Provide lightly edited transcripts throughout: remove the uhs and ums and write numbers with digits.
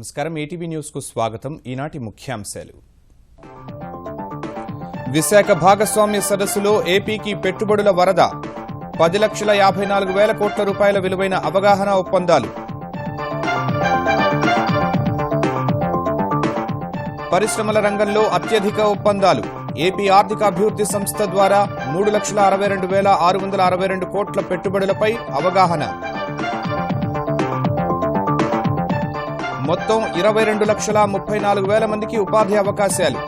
నమస్కారం ATV news కు స్వాగతం. ఈనాటి ముఖ్యాంశాలు. విశాఖ భాగస్వామ్య సదస్సులో ఏపీకి పెట్టుబడుల వరద. 10,54,000 కోట్ల రూపాయల విలువైన అవగాహన ఒప్పందాలు. పరిశ్రమల రంగంలో అత్యధిక ఒప్పందాలు. ఏపీ ఆర్థికాభివృద్ధి సంస్థ ద్వారా 3,62,662 కోట్ల పెట్టుబడులపై అవగాహన. మొత్తం 22,34,000 మందికి ఉపాధి అవకాశాలు.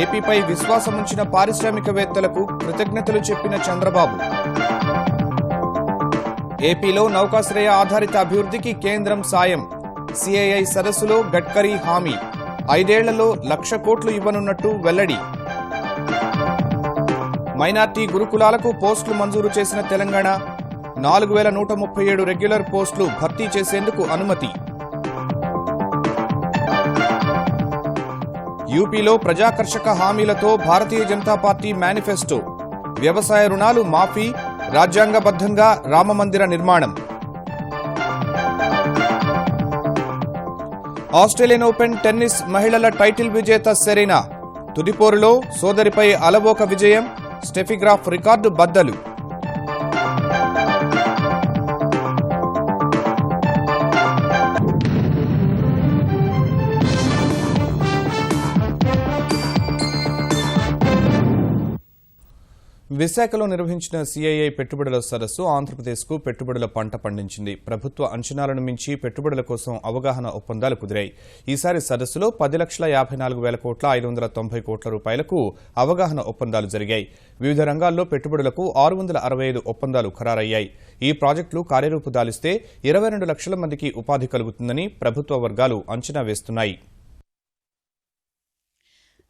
ఏపీపై విశ్వాసముంచిన పారిశ్రామికవేత్తలకు కృతజ్ఞతలు చెప్పిన చంద్రబాబు. ఏపీలో నౌకాశ్రయ ఆధారిత అభివృద్ధికి కేంద్రం సాయం. సిఐఐ సదస్సులో గడ్కరీ హామీ. 5 ఏళ్లలో 1,00,000 కోట్లు ఇవ్వనున్నట్టు వెల్లడి. మైనార్టీ గురుకులాలకు పోస్టులు మంజూరు చేసిన తెలంగాణ. 4,137 రెగ్యులర్ పోస్టులు భర్తీ చేసేందుకు అనుమతి. యూపీలో ప్రజాకర్షక హామీలతో భారతీయ జనతా పార్టీ మేనిఫెస్టో. వ్యవసాయ రుణాలు మాఫీ, రాజ్యాంగబద్ధంగా రామమందిర నిర్మాణం. ఆస్ట్రేలియన్ ఓపెన్ టెన్నిస్ మహిళల టైటిల్ విజేత సెరీనా. తుదిపోరులో సోదరిపై అలవోక విజయం. స్టెఫీగ్రాఫ్ రికార్డు బద్దలు. విశాఖలో నిర్వహించిన సిఐఐ పెట్టుబడుల సదస్సు ఆంధ్రప్రదేశ్కు పెట్టుబడుల పంట పండించింది. ప్రభుత్వ అంచనాలను మించి పెట్టుబడుల కోసం అవగాహన ఒప్పందాలు కుదిరాయి. ఈసారి సదస్సులో 10,54,000 కోట్ల 590 కోట్ల రూపాయలకు అవగాహన ఒప్పందాలు జరిగాయి. వివిధ రంగాల్లో పెట్టుబడులకు 665 ఒప్పందాలు ఖరారయ్యాయి. ఈ ప్రాజెక్టులు కార్యరూపు దాలిస్తే 22 లక్షల మందికి ఉపాధి కలుగుతుందని ప్రభుత్వ వర్గాలు అంచనా వేస్తున్నాయి.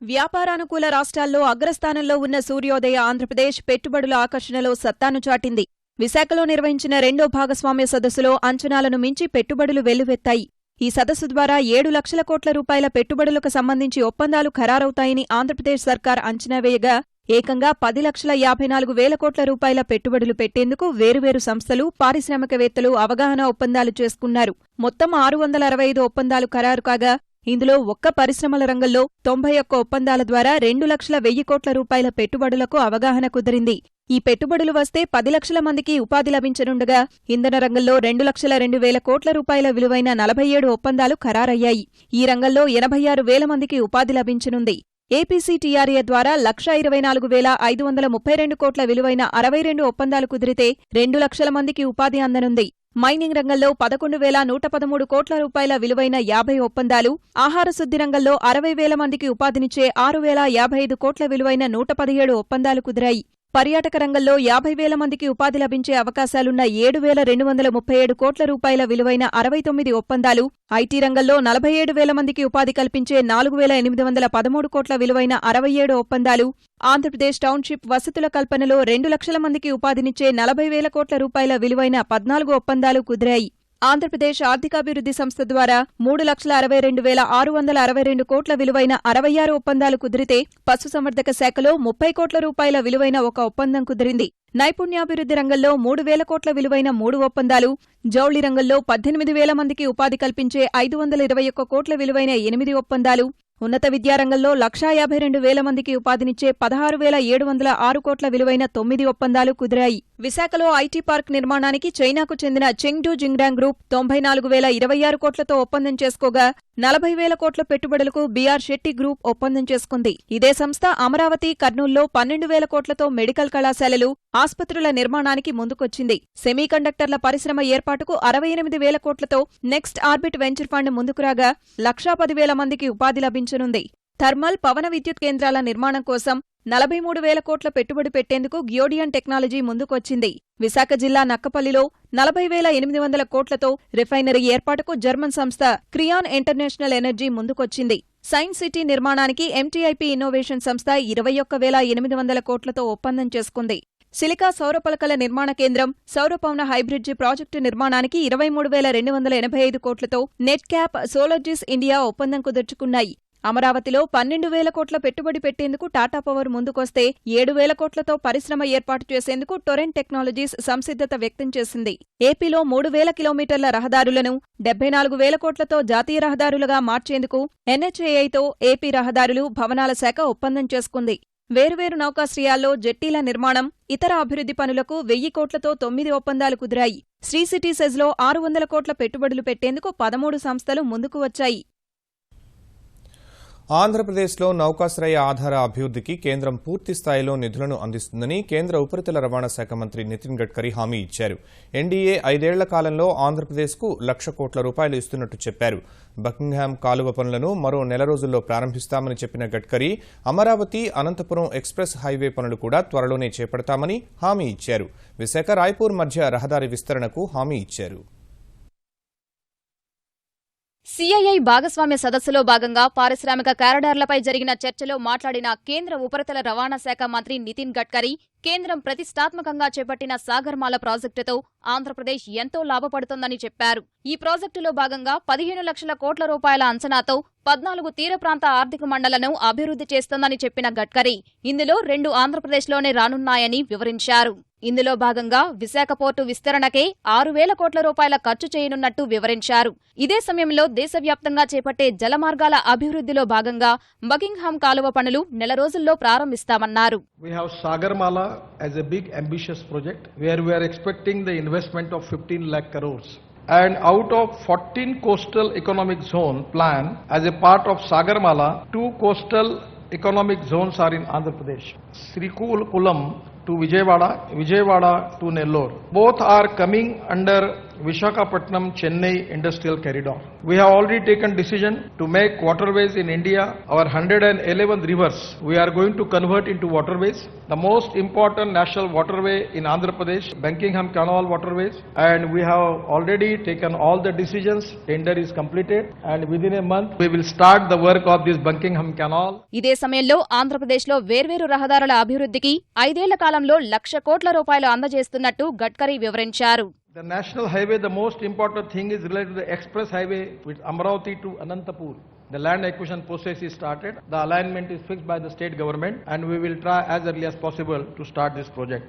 వ్యాపారానుకూల రాష్ట్రాల్లో అగ్రస్థానంలో ఉన్న సూర్యోదయ ఆంధ్రప్రదేశ్ పెట్టుబడుల ఆకర్షణలో సత్తాను చాటింది. విశాఖలో నిర్వహించిన 2వ భాగస్వామ్య సదస్సులో అంచనాలను మించి పెట్టుబడులు వెల్లువెత్తాయి. ఈ సదస్సు ద్వారా 7 లక్షల కోట్ల రూపాయల పెట్టుబడులకు సంబంధించి ఒప్పందాలు ఖరారవుతాయని ఆంధ్రప్రదేశ్ సర్కార్ అంచనా వేయగా ఏకంగా 10,54,000 కోట్ల రూపాయల పెట్టుబడులు పెట్టేందుకు వేరువేరు సంస్థలు, పారిశ్రామికవేత్తలు అవగాహన ఒప్పందాలు చేసుకున్నారు. మొత్తం 665 ఒప్పందాలు ఖరారు కాగా ఇందులో ఒక్క పరిశ్రమల రంగంలో 91 ఒప్పందాల ద్వారా 2,01,000 కోట్ల రూపాయల పెట్టుబడులకు అవగాహన కుదిరింది. ఈ పెట్టుబడులు వస్తే 10 లక్షల మందికి ఉపాధి లభించనుండగా ఇంధన రంగంలో 2,02,000 కోట్ల రూపాయల విలువైన 47 ఒప్పందాలు ఖరారయ్యాయి. ఈ రంగంలో 86,000 మందికి ఉపాధి లభించనుంది. ఏపీసీటీఆర్ఏ ద్వారా 1,24,532 కోట్ల విలువైన 62 ఒప్పందాలు కుదిరితే 2 లక్షల మందికి ఉపాధి అందనుంది. మైనింగ్ రంగంలో 11,113 కోట్ల రూపాయల విలువైన 50 ఒప్పందాలు, ఆహార శుద్ధి రంగంలో 60,000 మందికి ఉపాధినిచ్చే 6,055 కోట్ల విలువైన 117 ఒప్పందాలు కుదిరాయి. పర్యాటక రంగంలో 50,000 మందికి ఉపాధి లభించే అవకాశాలున్న 7,237 కోట్ల రూపాయల విలువైన 69 ఒప్పందాలు, ఐటీ రంగంలో 47,000 మందికి ఉపాధి కల్పించే 4,813 కోట్ల విలువైన 67 ఒప్పందాలు, ఆంధ్రప్రదేశ్ టౌన్షిప్ వసతుల కల్పనలో 2 లక్షల మందికి ఉపాధినిచ్చే 40,000 కోట్ల రూపాయల విలువైన 14 ఒప్పందాలు కుదిరాయి. ఆంధ్రప్రదేశ్ ఆర్థికాభివృద్ధి సంస్థ ద్వారా 3,62,662 కోట్ల విలువైన 66 ఒప్పందాలు కుదిరితే పశుసంవర్ధక శాఖలో 30 కోట్ల రూపాయల విలువైన 1 ఒప్పందం కుదిరింది. నైపుణ్యాభివృద్ధి రంగంలో 3,000 కోట్ల విలువైన 3 ఒప్పందాలు, జౌళి రంగంలో 18,000 మందికి ఉపాధి కల్పించే 521 కోట్ల విలువైన 8 ఒప్పందాలు, ఉన్నత విద్యారంగంలో 1,52,000 మందికి ఉపాధినిచ్చే 16,706 కోట్ల విలువైన 9 ఒప్పందాలు కుదిరాయి. విశాఖలో ఐటీ పార్క్ నిర్మాణానికి చైనాకు చెందిన చెంగ్డు జింగ్డాంగ్ గ్రూప్ 94,026 కోట్లతో ఒప్పందం చేసుకోగా 40,000 కోట్ల పెట్టుబడులకు బీఆర్ శెట్టి గ్రూప్ ఒప్పందం చేసుకుంది. ఇదే సంస్థ అమరావతి, కర్నూల్లో 12,000 కోట్లతో మెడికల్ కళాశాలలు, ఆస్పత్రుల నిర్మాణానికి ముందుకొచ్చింది. సెమీకండక్టర్ల పరిశ్రమ ఏర్పాటుకు 68,000 కోట్లతో నెక్స్ట్ ఆర్బిట్ వెంచర్ ఫండ్ ముందుకురాగా 1,10,000 మందికి ఉపాధి లభించనుంది. థర్మల్, పవన విద్యుత్ కేంద్రాల నిర్మాణం కోసం 43,000 కోట్ల పెట్టుబడి పెట్టేందుకు గ్యోడియన్ టెక్నాలజీ ముందుకొచ్చింది. విశాఖ జిల్లా నక్కపల్లిలో 40,800 కోట్లతో రిఫైనరీ ఏర్పాటుకు జర్మన్ సంస్థ క్రియాన్ ఇంటర్నేషనల్ ఎనర్జీ ముందుకొచ్చింది. సైన్స్ సిటీ నిర్మాణానికి ఎంటీఐపీ ఇన్నోవేషన్ సంస్థ 21,800 కోట్లతో ఒప్పందం చేసుకుంది. సిలికా సౌరపలకల నిర్మాణ కేంద్రం, సౌరపవన హైబ్రిడ్జి ప్రాజెక్టు నిర్మాణానికి 23,285 కోట్లతో నెట్ క్యాప్, సోలర్జిస్ ఇండియా ఒప్పందం కుదుర్చుకున్నాయి. అమరావతిలో 12,000 కోట్ల పెట్టుబడి పెట్టేందుకు టాటా పవర్ ముందుకొస్తే 7,000 కోట్లతో పరిశ్రమ ఏర్పాటు చేసేందుకు టొరెంట్ టెక్నాలజీస్ సంసిద్ధత వ్యక్తం చేసింది. ఏపీలో 3,000 కిలోమీటర్ల రహదారులను 74,000 కోట్లతో జాతీయ రహదారులుగా మార్చేందుకు ఎన్హెచ్ఏఐతో ఏపీ రహదారులు, భవనాల శాఖ ఒప్పందం చేసుకుంది. వేర్వేరు నౌకాశ్రయాల్లో జెట్టీల నిర్మాణం, ఇతర అభివృద్ధి పనులకు 1,000 కోట్లతో 9 ఒప్పందాలు కుదిరాయి. శ్రీ సిటీ సెజ్లో 600 కోట్ల పెట్టుబడులు పెట్టేందుకు 13 సంస్థలు ముందుకు వచ్చాయి. ఆంధ్రప్రదేశ్లో నౌకాశ్రయ ఆధార అభివృద్ధికి కేంద్రం పూర్తి స్థాయిలో నిధులను అందిస్తుందని కేంద్ర ఉపరితల రవాణా శాఖ మంత్రి నితిన్ గడ్కరీ హామీ ఇచ్చారు. ఎన్డీఏ 5 ఏళ్ల కాలంలో ఆంధ్రప్రదేశ్కు 1,00,000 కోట్ల రూపాయలు ఇస్తున్నట్టు చెప్పారు. బకింగ్హామ్ కాలువ పనులను మరో నెల రోజుల్లో ప్రారంభిస్తామని చెప్పిన గడ్కరీ అమరావతి, అనంతపురం ఎక్స్ప్రెస్ హైవే పనులు కూడా త్వరలోనే చేపడతామని హామీ ఇచ్చారు. విశాఖ, రాయ్పూర్ మధ్య రహదారి విస్తరణకు హామీ ఇచ్చారు. సిఐఐ భాగస్వామ్య సదస్సులో భాగంగా పారిశ్రామిక కారిడార్లపై జరిగిన చర్చలో మాట్లాడిన కేంద్ర ఉపరితల రవాణా శాఖ మంత్రి నితిన్ గడ్కరీ కేంద్రం ప్రతిష్టాత్మకంగా చేపట్టిన సాగర్మాల ప్రాజెక్టుతో ఆంధ్రప్రదేశ్ ఎంతో లాభపడుతోందని చెప్పారు. ఈ ప్రాజెక్టులో భాగంగా 15 లక్షల కోట్ల రూపాయల అంచనాతో 14 తీర ప్రాంత ఆర్థిక మండలను అభివృద్ధి చేస్తోందని చెప్పిన గడ్కరీ ఇందులో 2 ఆంధ్రప్రదేశ్లోనే రానున్నాయని వివరించారు. ఇందులో భాగంగా విశాఖ పోర్టు విస్తరణకే 6,000 కోట్ల రూపాయల ఖర్చు చేయనున్నట్టు వివరించారు. ఇదే సమయంలో దేశవ్యాప్తంగా చేపట్టే జలమార్గాల అభివృద్ధిలో భాగంగా బకింగ్హామ్ కాలువ పనులు నెల రోజుల్లో ప్రారంభిస్తామన్నారు. We have Sagarmala as a big ambitious project where we are expecting the investment of 15 lakh crores. And out of 14 coastal economic zone plan as a part of Sagarmala, 2 coastal economic zones are in Andhra Pradesh. Srikakulam to Vijayawada, Vijayawada to Nellore. Both are coming under Visakhapatnam Chennai industrial corridor. We have already taken decision to make waterways in India. Our 111 rivers we are going to convert into waterways. The most important national waterway in Andhra Pradesh, Buckingham Canal waterways, and we have already taken all the decisions. Tender is completed and within a month we will start the work of this Buckingham Canal. ఇదే సమయంలో ఆంధ్రప్రదేశ్లో వేర్వేరు రహదారుల అభివృద్ధికి 5 ఏళ్ల కాలంలో 1,00,000 కోట్ల రూపాయలు అందజేస్తున్నట్టు గడ్కరీ వివరించారు. The national highway, the most important thing is related to the express highway with Amravati to Anantapur. The land acquisition process is started. The alignment is fixed by the state government and we will try as early as possible to start this project.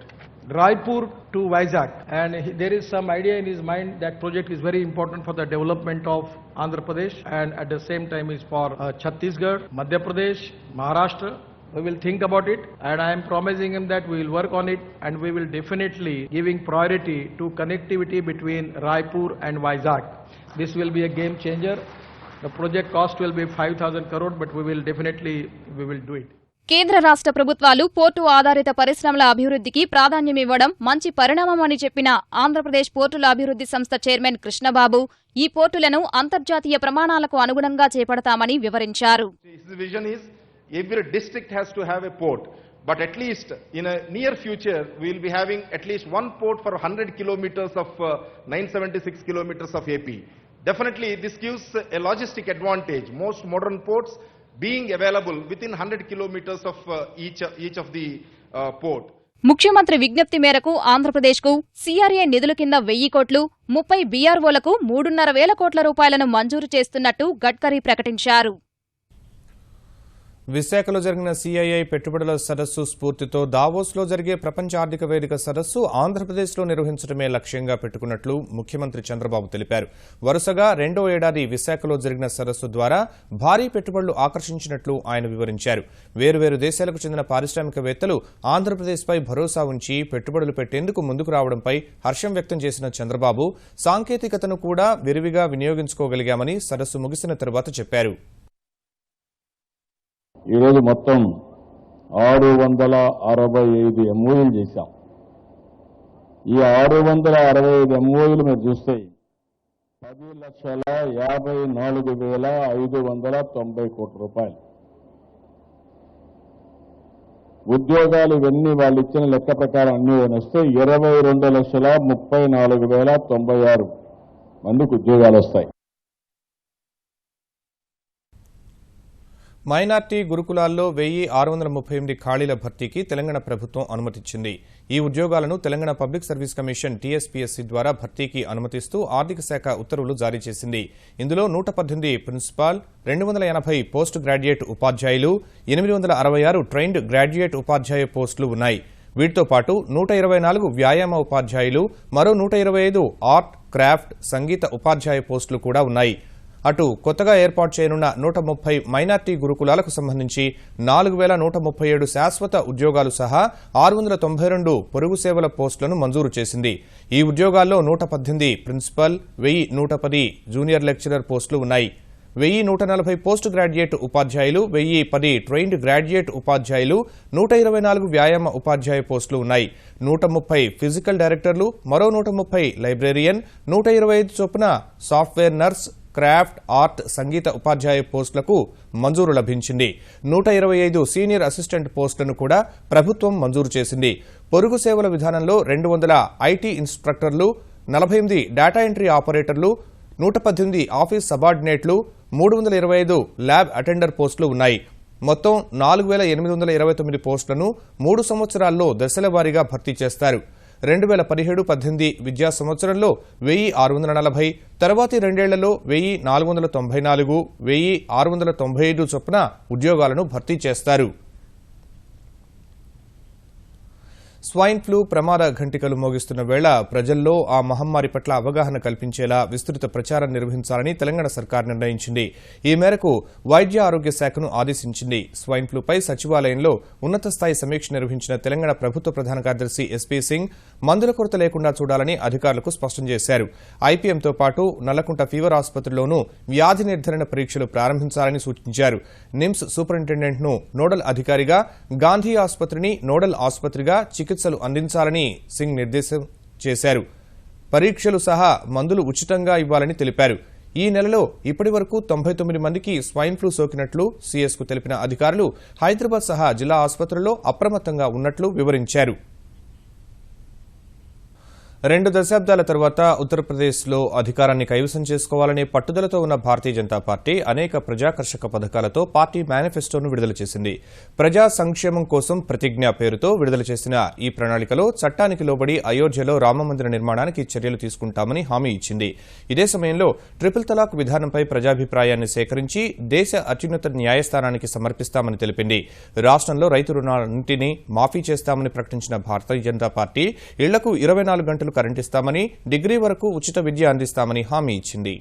Raipur to Vizag, and there is some idea in his mind that project is very important for the development of Andhra Pradesh and at the same time is for Chhattisgarh, Madhya Pradesh, Maharashtra. We will think about it and I am promising him that we will work on it and we will definitely giving priority to connectivity between Raipur and Vizag. This will be a game changer. The project cost will be 5,000 crore but we will do it. కేంద్ర రాష్ట్ర ప్రభుత్వాలు port ఆధారిత పరిశ్రమల అభివృద్ధికి ప్రాధాన్యమివ్వడం మంచి పరిణామమని చెప్పిన ఆంధ్రప్రదేశ్ పోర్టుల అభివృద్ధి సంస్థ చైర్మన్ కృష్ణబాబు ఈ పోర్టులను అంతర్జాతీయ ప్రమాణాలకు అనుగుణంగా చేపడతామని వివరించారు. Every district has to have a port, but at least in a near future we will be having at least one port for 100 kilometers of 976 kilometers of AP. Definitely this gives a logistic advantage. Most modern ports being available within 100 kilometers of each of the port. ముఖ్యమంత్రి విజ్ఞప్తి మేరకు ఆంధ్రప్రదేశ్కు CRA నిధుల కింద 1,000 కోట్లు, 30 బీఆర్ఓలకు 3,500 కోట్ల రూపాయలను మంజూరు చేస్తున్నట్టు గడ్కరీ ప్రకటించారు. విశాఖలో జరిగిన సిఐఐ పెట్టుబడుల సదస్సు స్ఫూర్తితో దావోస్లో జరిగే ప్రపంచ ఆర్థిక వేదిక సదస్సు ఆంధ్రప్రదేశ్లో నిర్వహించడమే లక్ష్యంగా పెట్టుకున్నట్లు ముఖ్యమంత్రి చంద్రబాబు తెలిపారు. వరుసగా 2వ ఏడాది విశాఖలో జరిగిన సదస్సు ద్వారా భారీ పెట్టుబడులు ఆకర్షించినట్లు ఆయన వివరించారు. వేర్వేరు దేశాలకు చెందిన పారిశ్రామికవేత్తలు ఆంధ్రప్రదేశ్పై భరోసా ఉంచి పెట్టుబడులు పెట్టేందుకు ముందుకు రావడంపై హర్షం వ్యక్తం చేసిన చంద్రబాబు సాంకేతికతను కూడా విరివిగా వినియోగించుకోగలిగామని సదస్సు ముగిసిన తరువాత చెప్పారు. ఈరోజు మొత్తం 665 ఎంఓయూలు చేశాం. ఈ 665 ఎంఓయూలు మీరు చూస్తే 10,54,590 కోట్ల రూపాయలు ఉద్యోగాలు. ఇవన్నీ వాళ్ళు ఇచ్చిన లెక్క ప్రకారం అన్ని వస్తే 22,34,096 మందికి ఉద్యోగాలు వస్తాయి. మైనార్టీ గురుకులాల్లో 1638 ఖాళీల భర్తీకి తెలంగాణ ప్రభుత్వం అనుమతిచ్చింది. ఈ ఉద్యోగాలను Telangana public service commission TSPSC ద్వారా భర్తీకి అనుమతిస్తూ ఆర్థిక శాఖ ఉత్తర్వులు జారీ చేసింది. ఇందులో 118 ప్రిన్సిపాల్, 280 పోస్ట్ గ్రాడ్యుయేట్ ఉపాధ్యాయులు, 866 ట్రైన్డ్ గ్రాడ్యుయేట్ ఉపాధ్యాయ పోస్టులు ఉన్నాయి. వీటితో పాటు 124 వ్యాయామ ఉపాధ్యాయులు, మరో 125 ఆర్ట్, క్రాఫ్ట్, సంగీత ఉపాధ్యాయ పోస్టులు కూడా ఉన్నాయి. అటు కొత్తగా ఏర్పాటు చేయనున్న 130 మైనార్టీ గురుకులాలకు సంబంధించి 4137 శాశ్వత ఉద్యోగాలు సహా 692 పొరుగు సేవల పోస్టులను మంజూరు చేసింది. ఈ ఉద్యోగాల్లో 118 ప్రిన్సిపల్, 1110 జూనియర్ లెక్చరర్ పోస్టులు ఉన్నాయి. 1140 పోస్ట్ గ్రాడ్యుయేట్ ఉపాధ్యాయులు, 1010 ట్రైన్డ్ గ్రాడ్యుయేట్ ఉపాధ్యాయులు, 124 వ్యాయామ ఉపాధ్యాయ పోస్టులు ఉన్నాయి. 130 ఫిజికల్ డైరెక్టర్లు, మరో 130 లైబ్రేరియన్, 125 చొప్పున సాఫ్ట్వేర్ నర్స్, క్రాఫ్ట్, ఆర్ట్, సంగీత ఉపాధ్యాయ పోస్టులకు మంజూరు లభించింది. 125 సీనియర్ అసిస్టెంట్ పోస్టులను కూడా ప్రభుత్వం మంజూరు చేసింది. పొరుగు సేవల విధానంలో 200 ఐటీ ఇన్స్ట్రక్టర్లు, 48 డేటా ఎంట్రీ ఆపరేటర్లు, 118 ఆఫీస్ సబార్డినేట్లు, 325 ల్యాబ్ అటెండర్ పోస్టులు ఉన్నాయి. మొత్తం 4829 పోస్టులను 3 సంవత్సరాల్లో దశల వారీగా భర్తీ చేస్తారు. 2017-18 విద్యా సంవత్సరంలో 1640, తర్వాతి రెండేళ్లలో 1494, 1695 చొప్పున ఉద్యోగాలను భర్తీ చేస్తారు. స్వైన్ ఫ్లూ ప్రమాద ఘంటికలు మోగిస్తున్న వేళ ప్రజల్లో ఆ మహమ్మారి పట్ల అవగాహన కల్పించేలా విస్తృత ప్రచారం నిర్వహించాలని తెలంగాణ సర్కార్ నిర్ణయించింది. ఈ మేరకు వైద్య ఆరోగ్య శాఖను ఆదేశించింది. స్వైన్ ఫ్లూపై సచివాలయంలో ఉన్నత స్థాయి సమీక్ష నిర్వహించిన తెలంగాణ ప్రభుత్వ ప్రధాన కార్యదర్శి ఎస్పీ సింగ్ మందుల కొరత లేకుండా చూడాలని అధికారులకు స్పష్టం చేశారు. ఐపీఎంతో పాటు నల్లకుంట ఫీవర్ ఆసుపత్రిలోనూ వ్యాధి నిర్ధారణ పరీక్షలు ప్రారంభించాలని సూచించారు. నిమ్స్ సూపరింటెండెంట్ను నోడల్ అధికారిగా, గాంధీ ఆసుపత్రిని నోడల్ ఆసుపత్రిగా చికిత్సలు అందించాలని సింగ్ నిర్దేశం చేశారు. పరీక్షలు సహా మందులు ఉచితంగా ఇవ్వాలని తెలిపారు. ఈ నెలలో ఇప్పటి వరకు 99 మందికి స్వైన్ ఫ్లూ సోకినట్లు సీఎస్కు తెలిపిన అధికారులు హైదరాబాద్ సహా జిల్లా ఆసుపత్రుల్లో అప్రమత్తంగా ఉన్నట్లు వివరించారు. 2 దశాబ్దాల తర్వాత ఉత్తరప్రదేశ్లో అధికారాన్ని కైవసం చేసుకోవాలనే పట్టుదలతో ఉన్న భారతీయ జనతా పార్టీ అనేక ప్రజాకర్షక పథకాలతో పార్టీ మేనిఫెస్టోను విడుదల చేసింది. ప్రజా సంక్షేమం కోసం ప్రతిజ్ఞ పేరుతో విడుదల చేసిన ఈ ప్రణాళికలో చట్టానికి లోబడి అయోధ్యలో రామమందిర నిర్మాణానికి చర్యలు తీసుకుంటామని హామీ ఇచ్చింది. ఇదే సమయంలో ట్రిపుల్ తలాక్ విధానంపై ప్రజాభిప్రాయాన్ని సేకరించి దేశ అత్యున్నత న్యాయస్థానానికి సమర్పిస్తామని తెలిపింది. రాష్ట్రంలో రైతు రుణాలన్నింటినీ మాఫీ చేస్తామని ప్రకటించిన భారతీయ జనతా పార్టీ ఇళ్లకు 24 గంటలు కరెంట్ ఇస్తామని, డిగ్రీ వరకు ఉచిత విద్య అందిస్తామని హామీ ఇచ్చింది.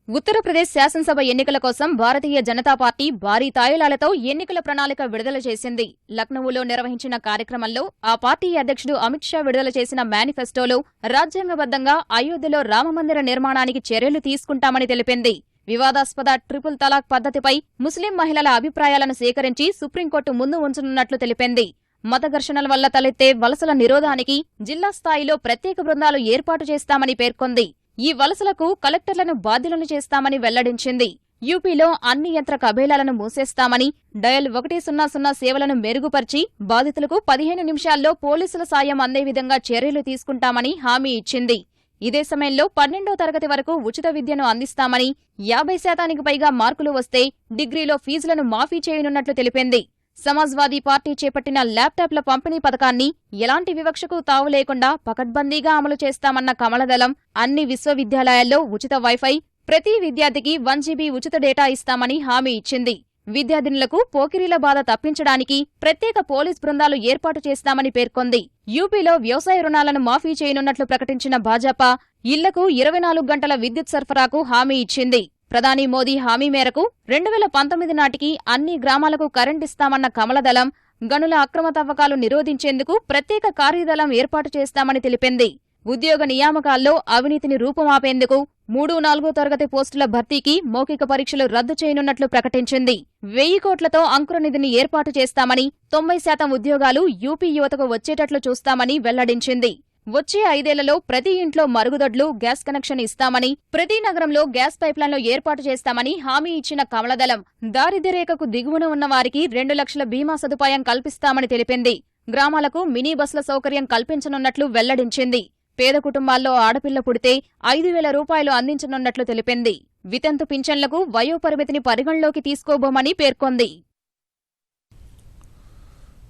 ఉత్తరప్రదేశ్ శాసనసభ ఎన్నికల కోసం భారతీయ జనతా పార్టీ భారీ తాయిలాలతో ఎన్నికల ప్రణాళిక విడుదల చేసింది. లక్నవూలో నిర్వహించిన కార్యక్రమంలో ఆ పార్టీ అధ్యక్షుడు అమిత్ షా విడుదల చేసిన మేనిఫెస్టోలో రాజ్యాంగబద్దంగా అయోధ్యలో రామమందిర నిర్మాణానికి చర్యలు తీసుకుంటామని తెలిపింది. వివాదాస్పద ట్రిపుల్ తలాక్ పద్ధతిపై ముస్లిం మహిళల అభిప్రాయాలను సేకరించి సుప్రీంకోర్టు ముందు ఉంచనున్నట్లు తెలిపింది. మత ఘర్షణల వల్ల తలెత్తే వలసల నిరోధానికి జిల్లా స్థాయిలో ప్రత్యేక బృందాలు ఏర్పాటు చేస్తామని పేర్కొంది. ఈ వలసలకు కలెక్టర్లను బాధ్యులను చేస్తామని వెల్లడించింది. యూపీలో అన్ని యంత్ర కబేలాలను మూసేస్తామని, డయల్ 100 సేవలను మెరుగుపర్చి బాధితులకు 15 నిమిషాల్లో పోలీసుల సాయం అందే విధంగా చర్యలు తీసుకుంటామని హామీ ఇచ్చింది. ఇదే సమయంలో 12వ తరగతి వరకు ఉచిత విద్యను అందిస్తామని, 50% పైగా మార్కులు వస్తే డిగ్రీలో ఫీజులను మాఫీ చేయనున్నట్లు తెలిపింది. సమాజ్వాదీ పార్టీ చేపట్టిన ల్యాప్టాప్ల పంపిణీ పథకాన్ని ఎలాంటి వివక్షకు తావు లేకుండా పకడ్బందీగా అమలు చేస్తామన్న కమలదళం అన్ని విశ్వవిద్యాలయాల్లో ఉచిత వైఫై, ప్రతి విద్యార్థికి 1 GB ఉచిత డేటా ఇస్తామని హామీ ఇచ్చింది. విద్యార్థినులకు పోకిరీల బాధ తప్పించడానికి ప్రత్యేక పోలీస్ బృందాలు ఏర్పాటు చేస్తామని పేర్కొంది. యూపీలో వ్యవసాయ రుణాలను మాఫీ చేయనున్నట్లు ప్రకటించిన భాజపా ఇళ్లకు 24 గంటల విద్యుత్ సరఫరాకు హామీ ఇచ్చింది. ప్రధాని మోదీ హామీ మేరకు 2019 నాటికి అన్ని గ్రామాలకు కరెంటిస్తామన్న కమలదళం గనుల అక్రమ తవ్వకాలు నిరోధించేందుకు ప్రత్యేక కార్యదళం ఏర్పాటు చేస్తామని తెలిపింది. ఉద్యోగ నియామకాల్లో అవినీతిని రూపుమాపేందుకు 3-4 తరగతి పోస్టుల భర్తీకి మౌఖిక పరీక్షలు రద్దు చేయనున్నట్లు ప్రకటించింది. 1000 కోట్లతో అంకురనిధిని ఏర్పాటు చేస్తామని, 90% ఉద్యోగాలు యూపీ యువతకు వచ్చేటట్లు చూస్తామని వెల్లడించింది. వచ్చే 5 ఏళ్లలో ప్రతి ఇంట్లో మరుగుదొడ్లు, గ్యాస్ కనెక్షన్ ఇస్తామని, ప్రతి నగరంలో గ్యాస్ పైప్లైన్లు ఏర్పాటు చేస్తామని హామీ ఇచ్చిన కమలదళం దారిద్ర్యరేఖకు దిగువన ఉన్న వారికి 2 లక్షల బీమా సదుపాయం కల్పిస్తామని తెలిపింది. గ్రామాలకు మినీ బస్ల సౌకర్యం కల్పించనున్నట్లు వెల్లడించింది. పేద కుటుంబాల్లో ఆడపిల్ల పుడితే 5,000 రూపాయలు అందించనున్నట్లు తెలిపింది. వితంతు పింఛన్లకు వయోపరిమితిని పరిగణలోకి తీసుకోబోమని పేర్కొంది.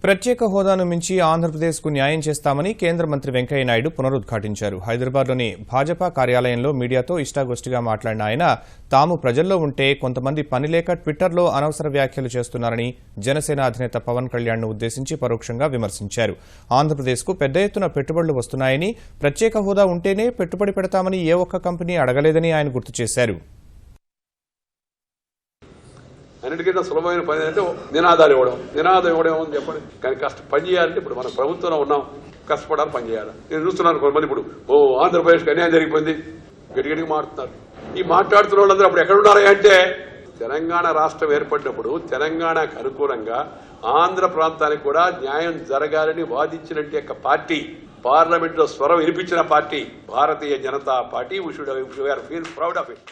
ప్రత్యేక హోదాను మించి ఆంధ్రప్రదేశ్కు న్యాయం చేస్తామని కేంద్ర మంత్రి వెంకయ్యనాయుడు పునరుద్ఘాటించారు. హైదరాబాద్లోని భాజపా కార్యాలయంలో మీడియాతో ఇష్టాగోష్ఠిగా మాట్లాడిన ఆయన తాము ప్రజల్లో ఉంటే కొంతమంది పనిలేక ట్విట్టర్లో అనవసర వ్యాఖ్యలు చేస్తున్నారని జనసేన అధినేత పవన్ కళ్యాణ్ను ఉద్దేశించి పరోక్షంగా విమర్శించారు. ఆంధ్రప్రదేశ్కు పెద్ద ఎత్తున పెట్టుబడులు వస్తున్నాయని, ప్రత్యేక హోదా ఉంటేనే పెట్టుబడి పెడతామని ఏ ఒక్క కంపెనీ అడగలేదని ఆయన గుర్తు చేశారు. అన్నిటికన్నా సులభమైన పని అంటే నినాదాలు ఇవ్వడం అని చెప్పండి. కానీ పని చేయాలంటే ఇప్పుడు మన ప్రభుత్వంలో ఉన్నాం, కష్టపడాలి, పని చేయాలి. నేను చూస్తున్నాను కొంతమంది ఇప్పుడు ఆంధ్రప్రదేశ్కి అన్యాయం జరిగిపోయింది గట్టిగట్టిగా మాట్లాడుతున్నారు. ఈ మాట్లాడుతున్న వాళ్ళందరూ అప్పుడు ఎక్కడ ఉన్నారా అంటే తెలంగాణ రాష్ట్రం ఏర్పడినప్పుడు తెలంగాణకు అనుకూలంగా ఆంధ్ర ప్రాంతానికి కూడా న్యాయం జరగాలని వాదించినట్టు యొక్క పార్టీ, పార్లమెంట్ లో స్వరం వినిపించిన party Bharatiya Janata party. We should feel proud of it.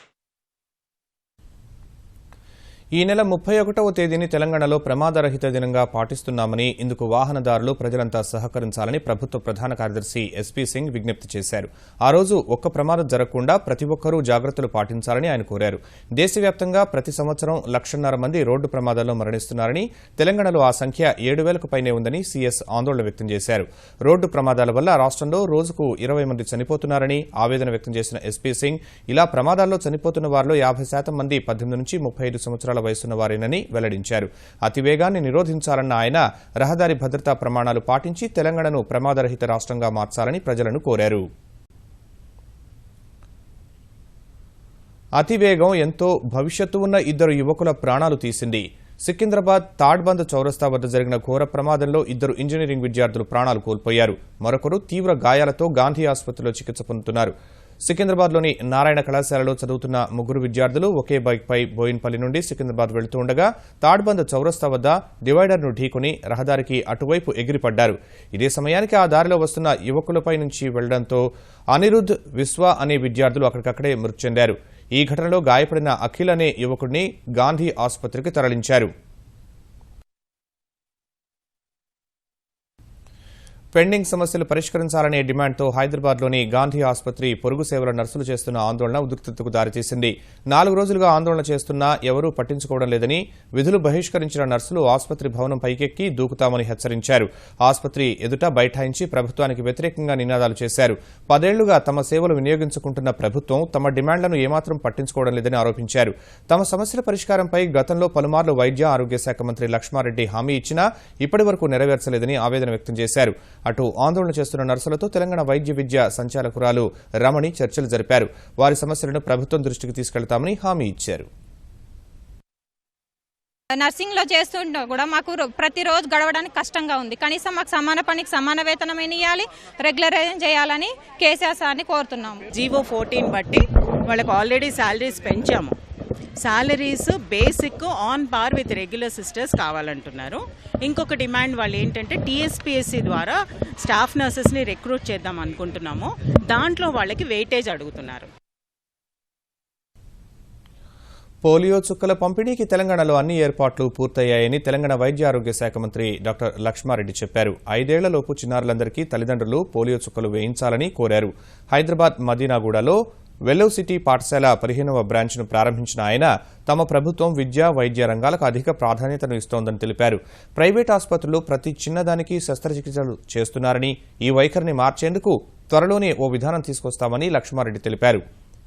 ఈ నెల 31వ తేదీని తెలంగాణలో ప్రమాదరహిత దినంగా పాటిస్తున్నామని, ఇందుకు వాహనదారులు ప్రజలంతా సహకరించాలని ప్రభుత్వ ప్రధాన కార్యదర్శి ఎస్పీ సింగ్ విజ్ఞప్తి చేశారు. ఆ రోజు ఒక్క ప్రమాదం జరగకుండా ప్రతి ఒక్కరూ జాగ్రత్తలు పాటించాలని ఆయన కోరారు. దేశవ్యాప్తంగా ప్రతి సంవత్సరం 1,50,000 మంది రోడ్డు ప్రమాదాల్లో మరణిస్తున్నారని, తెలంగాణలో ఆ సంఖ్య 7,000కు పైనే ఉందని సీఎస్ ఆందోళన వ్యక్తం చేశారు. రోడ్డు ప్రమాదాల వల్ల రాష్ట్రంలో రోజుకు 20 మంది చనిపోతున్నారని ఆవేదన వ్యక్తం చేసిన ఎస్పీ సింగ్ ఇలా ప్రమాదాల్లో చనిపోతున్న వారిలో 50% మంది 18 నుంచి 35 సంవత్సరాల వయసున్న వారేనని వెల్లడించారు. అతివేగాన్ని నిరోధించాలన్న ఆయన రహదారి భద్రతా ప్రమాణాలు పాటించి తెలంగాణను ప్రమాదరహిత రాష్ట్రంగా మార్చాలని ప్రజలను కోరారు. అతివేగం ఎంతో భవిష్యత్తు ఉన్న 2 యువకుల ప్రాణాలు తీసింది. సికింద్రాబాద్ తాడ్బంద్ చౌరస్తా వద్ద జరిగిన ఘోర ప్రమాదంలో 2 ఇంజనీరింగ్ విద్యార్థులు ప్రాణాలు కోల్పోయారు. మరొకరు తీవ్ర గాయాలతో గాంధీ ఆసుపత్రిలో చికిత్స పొందుతున్నారు. సికింద్రాబాద్లోని నారాయణ కళాశాలలో చదువుతున్న 3 విద్యార్థులు ఒకే బైక్పై బోయిన్పల్లి నుండి సికింద్రాబాద్ వెళుతూ ఉండగా తాడ్బంద్ చౌరస్తా వద్ద డివైడర్ను ఢీకొని రహదారికి అటువైపు ఎగిరిపడ్డారు. ఇదే సమయానికి ఆ దారిలో వస్తున్న యువకులపై నుంచి వెళ్లడంతో అనిరుద్, విశ్వ అనే విద్యార్థులు అక్కడికక్కడే మృతి చెందారు. ఈ ఘటనలో గాయపడిన అఖిల్ అనే యువకుడిని గాంధీ ఆసుపత్రికి తరలించారు. పెండింగ్ సమస్యలు పరిష్కరించాలనే డిమాండ్తో హైదరాబాద్లోని గాంధీ ఆసుపత్రి పొరుగు సేవల నర్సులు చేస్తున్న ఆందోళన ఉద్రిక్తతకు దారితీసింది. 4 రోజులుగా ఆందోళన చేస్తున్నా ఎవరూ పట్టించుకోవడం లేదని, విధులు బహిష్కరించిన నర్సులు ఆసుపత్రి భవనం పైకెక్కి దూకుతామని హెచ్చరించారు. ఆసుపత్రి ఎదుట బైఠాయించి ప్రభుత్వానికి వ్యతిరేకంగా నినాదాలు చేశారు. 10 ఏళ్లుగా తమ సేవలు వినియోగించుకుంటున్న ప్రభుత్వం తమ డిమాండ్లను ఏమాత్రం పట్టించుకోవడం లేదని ఆరోపించారు. తమ సమస్యల పరిష్కారంపై గతంలో పలుమార్లు వైద్య ఆరోగ్య శాఖ మంత్రి లక్ష్మారెడ్డి హామీ ఇచ్చినా ఇప్పటి వరకు నెరవేర్చలేదని ఆవేదన వ్యక్తం చేశారు. అటు ఆందోళన చేస్తున్న నర్సులతో తెలంగాణ వైద్య విద్య సంచాలకురాలు రమణి చర్చలు జరిపారు. వారి సమస్యలను ప్రభుత్వం దృష్టికి తీసుకెళ్తామని హామీ ఇచ్చారు. నర్సింగ్ లో చేస్తుంటే కూడా మాకు ప్రతిరోజు గడవడానికి కష్టంగా ఉంది. కనీసం మాకు సమాన పనికి సమాన వేతనం ఇవ్వాలి, రెగ్యులరైజేషన్ చేయాలని కేసీఆర్ సార్ని కోరుతున్నాము. జీవో 14 బట్టి వాళ్ళకి ఆల్రెడీ శాలరీస్ పెంచాము. Salaries basic on par with regular sisters కావాలంటున్నారు. ఇంకొక డిమాండ్ వాళ్ళు ఏంటంటే టీఎస్పీఎస్సీ ద్వారా స్టాఫ్ నర్సెస్ని రిక్రూట్ చేద్దాం అనుకుంటున్నాము. దాంట్లో వాళ్ళకి వెయిటేజ్ అడుగుతున్నారు. పోలియో చుక్కల పంపిణీకి తెలంగాణలో అన్ని ఏర్పాట్లు పూర్తయ్యాయని తెలంగాణ వైద్య ఆరోగ్య శాఖ మంత్రి డాక్టర్ లక్ష్మారెడ్డి చెప్పారు. 5 ఏళ్లలోపు చిన్నారులందరికీ తల్లిదండ్రులు పోలియో చుక్కలు వేయించాలని కోరారు. హైదరాబాద్ మదీనాగూడలో వెల్లవ్ సిటీ పాఠశాల 15వ బ్రాంచ్ను ప్రారంభించిన ఆయన తమ ప్రభుత్వం విద్య, వైద్య రంగాలకు అధిక ప్రాధాన్యతను ఇస్తోందని తెలిపారు. ప్రైవేట్ ఆసుపత్రులు ప్రతి చిన్నదానికి శస్త్రచికిత్సలు చేస్తున్నారని, ఈ వైఖరిని మార్చేందుకు త్వరలోనే ఓ విధానం తీసుకొస్తామని లక్ష్మారెడ్డి తెలిపారు.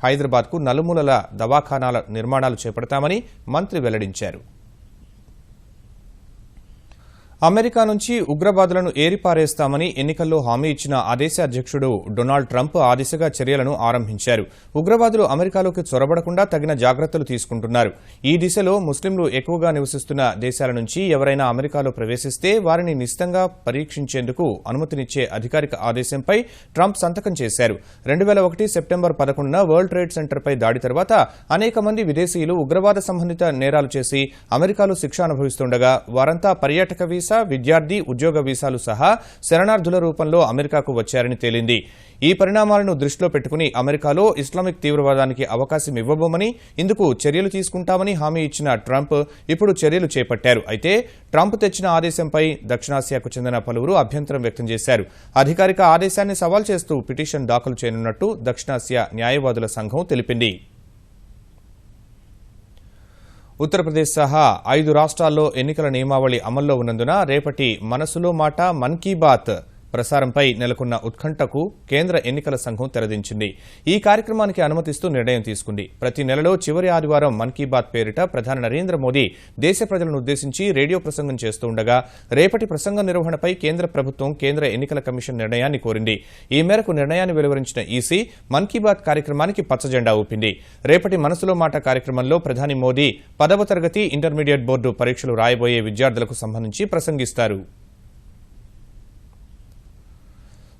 హైదరాబాద్కు నలుమూలల దవాఖానాల నిర్మాణాలు చేపడతామని మంత్రి వెల్లడించారు. అమెరికా నుంచి ఉగ్రవాదులను ఏరిపారేస్తామని ఎన్నికల్లో హామీ ఇచ్చిన ఆ దేశ అధ్యక్షుడు డొనాల్డ్ ట్రంప్ ఆ దిశగా చర్యలను ఆరంభించారు. ఉగ్రవాదులు అమెరికాలోకి చొరబడకుండా తగిన జాగ్రత్తలు తీసుకుంటున్నారు. ఈ దిశలో ముస్లింలు ఎక్కువగా నివసిస్తున్న దేశాల నుంచి ఎవరైనా అమెరికాలో ప్రవేశిస్తే వారిని నిశితంగా పరీక్షించేందుకు అనుమతినిచ్చే అధికారిక ఆదేశంపై ట్రంప్ సంతకం చేశారు. 2001 సెప్టెంబర్ 11న వరల్డ్ ట్రేడ్ సెంటర్పై దాడి తర్వాత అనేక మంది విదేశీయులు ఉగ్రవాద సంబంధిత నేరాలు చేసి అమెరికాలో శిక్ష అనుభవిస్తుండగా వారంతా పర్యాటక వీసా, విద్యార్థి, ఉద్యోగ వీసాలు సహా శరణార్థుల రూపంలో అమెరికాకు వచ్చారని తేలింది. ఈ పరిణామాలను దృష్టిలో పెట్టుకుని అమెరికాలో ఇస్లామిక్ తీవ్రవాదానికి అవకాశం ఇవ్వబోమని, ఇందుకు చర్యలు తీసుకుంటామని హామీ ఇచ్చిన ట్రంప్ ఇప్పుడు చర్యలు చేపట్టారు. అయితే ట్రంప్ తెచ్చిన ఆదేశంపై దక్షిణాసియాకు చెందిన పలువురు అభ్యంతరం వ్యక్తం చేశారు. అధికారిక ఆదేశాన్ని సవాల్ చేస్తూ పిటిషన్ దాఖలు చేయనున్నట్టు దక్షిణాసియా న్యాయవాదుల సంఘం తెలిపింది. ఉత్తరప్రదేశ్ సహా 5 రాష్ట్రాల్లో ఎన్నికల నియమావళి అమల్లో ఉన్నందున రేపటి మనసులో మాట మన్ కీ బాత్ ప్రసారంపై నెలకొన్న ఉత్కంఠకు కేంద్ర ఎన్నికల సంఘం తెరదించింది. ఈ కార్యక్రమానికి అనుమతిస్తూ నిర్ణయం తీసుకుంది. ప్రతి నెలలో చివరి ఆదివారం మన్ కీ బాత్ పేరిట ప్రధాని నరేంద్ర మోదీ దేశ ప్రజలను ఉద్దేశించి రేడియో ప్రసంగం చేస్తుండగా రేపటి ప్రసంగం నిర్వహణపై కేంద్ర ప్రభుత్వం కేంద్ర ఎన్నికల కమిషన్ నిర్ణయాన్ని కోరింది. ఈ మేరకు నిర్ణయాన్ని వెలువరించిన ఈసీ మన్ కీ బాత్ కార్యక్రమానికి పచ్చజెండా ఊపింది. రేపటి మనసులో మాట కార్యక్రమంలో ప్రధాని మోదీ 10వ తరగతి ఇంటర్మీడియట్ బోర్డు పరీక్షలు రాయబోయే విద్యార్థులకు సంబంధించి ప్రసంగిస్తారు.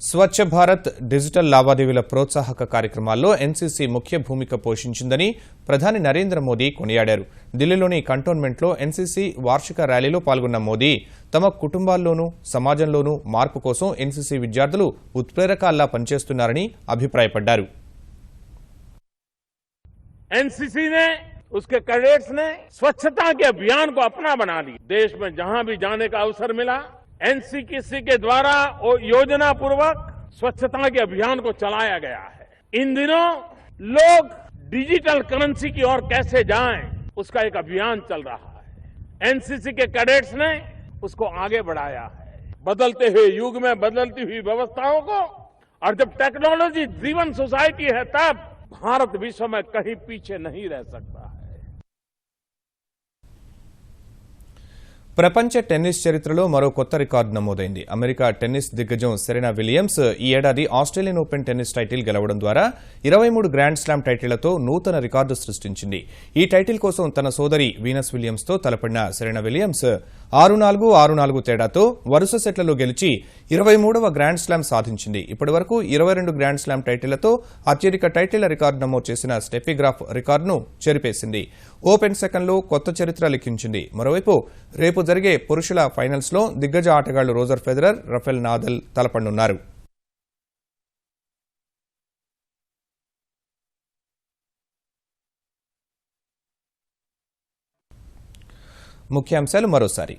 స్వచ్ఛ భారత్ డిజిటల్ లావాదేవీల ప్రోత్సాహక కార్యక్రమాల్లో ఎన్సీసీ ముఖ్య భూమిక పోషించిందని ప్రధాని నరేంద్ర మోదీ కొనియాడారు. ఢిల్లీలోని కంటోన్మెంట్లో ఎన్సీసీ వార్షిక ర్యాలీలో పాల్గొన్న మోదీ తమ కుటుంబాల్లోనూ సమాజంలోనూ మార్పు కోసం ఎన్సీసీ విద్యార్థులు ఉత్ప్రేరకాల్లా పనిచేస్తున్నారని అభిప్రాయపడ్డారు. एनसीसी ने उसके कैडेट्स ने स्वच्छता के अभियान को अपना बना लिया. देश में जहां भी जाने का अवसर मिला एनसीसी के द्वारा योजना पूर्वक स्वच्छता के अभियान को चलाया गया है. इन दिनों लोग डिजिटल करेंसी की ओर कैसे जाएं उसका एक अभियान चल रहा है. एनसीसी के कैडेट्स ने उसको आगे बढ़ाया है. बदलते हुए युग में बदलती हुई व्यवस्थाओं को और जब टेक्नोलॉजी ड्रिवन सोसाइटी है तब भारत विश्व में कहीं पीछे नहीं रह सकता है. ప్రపంచ టెన్నిస్ చరిత్రలో మరో కొత్త రికార్డు నమోదైంది. అమెరికా టెన్నిస్ దిగ్గజం సెరెనా విలియమ్స్ ఈ ఏడాది ఆస్ట్రేలియన్ ఓపెన్ టెన్నిస్ టైటిల్ గెలవడం ద్వారా 23 గ్రాండ్ స్లామ్ టైటిళ్లతో నూతన రికార్డు సృష్టించింది. ఈ టైటిల్ కోసం తన సోదరి వీనస్ విలియమ్స్తో తలపడిన సెరెనా విలియమ్స్ 6-4, 6-4 తేడాతో వరుస సెట్లలో గెలిచి 23వ గ్రాండ్ స్లామ్ సాధించింది. ఇప్పటివరకు 22 గ్రాండ్ స్లామ్ టైటిళ్లతో అత్యధిక టైటిళ్ల రికార్డు నమోదు చేసిన స్టెఫీ గ్రాఫ్ రికార్డును చెరిపేసింది. ఓపెన్ సెకండ్లో కొత్త చరిత్ర లిఖించింది. మరోవైపు రేపు జరిగే పురుషుల ఫైనల్స్ లో దిగ్గజ ఆటగాళ్లు రోజర్ ఫెదరర్, రఫెల్ నాదల్ తలపడనున్నారు. ముఖ్యాంశాలు మరోసారి.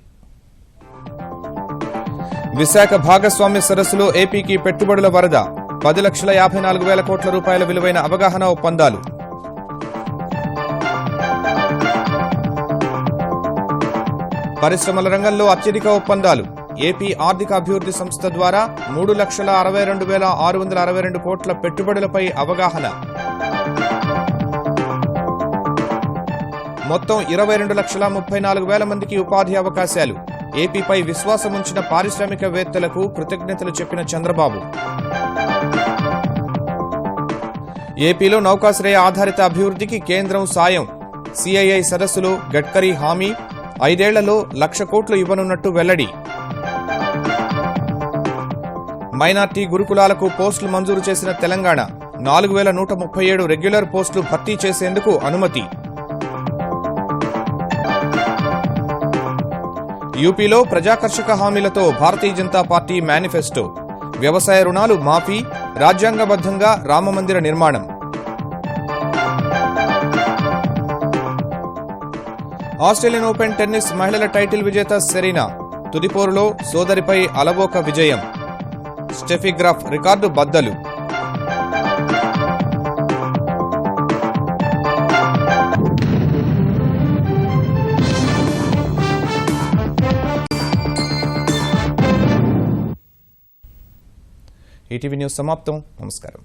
విశాఖ భాగస్వామ్య సరస్సులో ఏపీకి పెట్టుబడుల వరద. 10,54,000 కోట్ల రూపాయల విలువైన అవగాహన ఒప్పందాలు. పరిశ్రమల రంగంలో అత్యధిక ఒప్పందాలు. ఏపీ ఆర్థిక అభివృద్ధి సంస్థ ద్వారా 3,62,662 కోట్ల పెట్టుబడులపై అవగాహన. మొత్తం 22,34,000 మందికి ఉపాధి అవకాశాలు. ఏపీపై విశ్వాసముంచిన పారిశ్రామికవేత్తలకు కృతజ్ఞతలు చెప్పిన చంద్రబాబు. ఏపీలో నౌకాశ్రయ ఆధారిత అభివృద్ధికి కేంద్రం సాయం. సిఐఐ సదస్సులో గడ్కరీ హామీ. 5 ఏళ్లలో 1,00,000 కోట్లు ఇవ్వనున్నట్టు వెల్లడి. మైనార్టీ గురుకులాలకు పోస్టులు మంజూరు చేసిన తెలంగాణ. 4,137 రెగ్యులర్ పోస్టులు భర్తీ చేసేందుకు అనుమతి. యూపీలో ప్రజాకర్షక హామీలతో భారతీయ జనతా పార్టీ మేనిఫెస్టో. వ్యవసాయ రుణాలు మాఫీ. రాజ్యాంగబద్ధంగా రామమందిర నిర్మాణం. ఆస్ట్రేలియన్ ఓపెన్ టెన్నిస్ మహిళల టైటిల్ విజేత సెరీనా. తుదిపోరులో సోదరిపై అలవోక విజయం. స్టెఫీ గ్రాఫ్ రికార్డు బద్దలు. ఈటీవీ న్యూస్ సమాప్తం. నమస్కారం.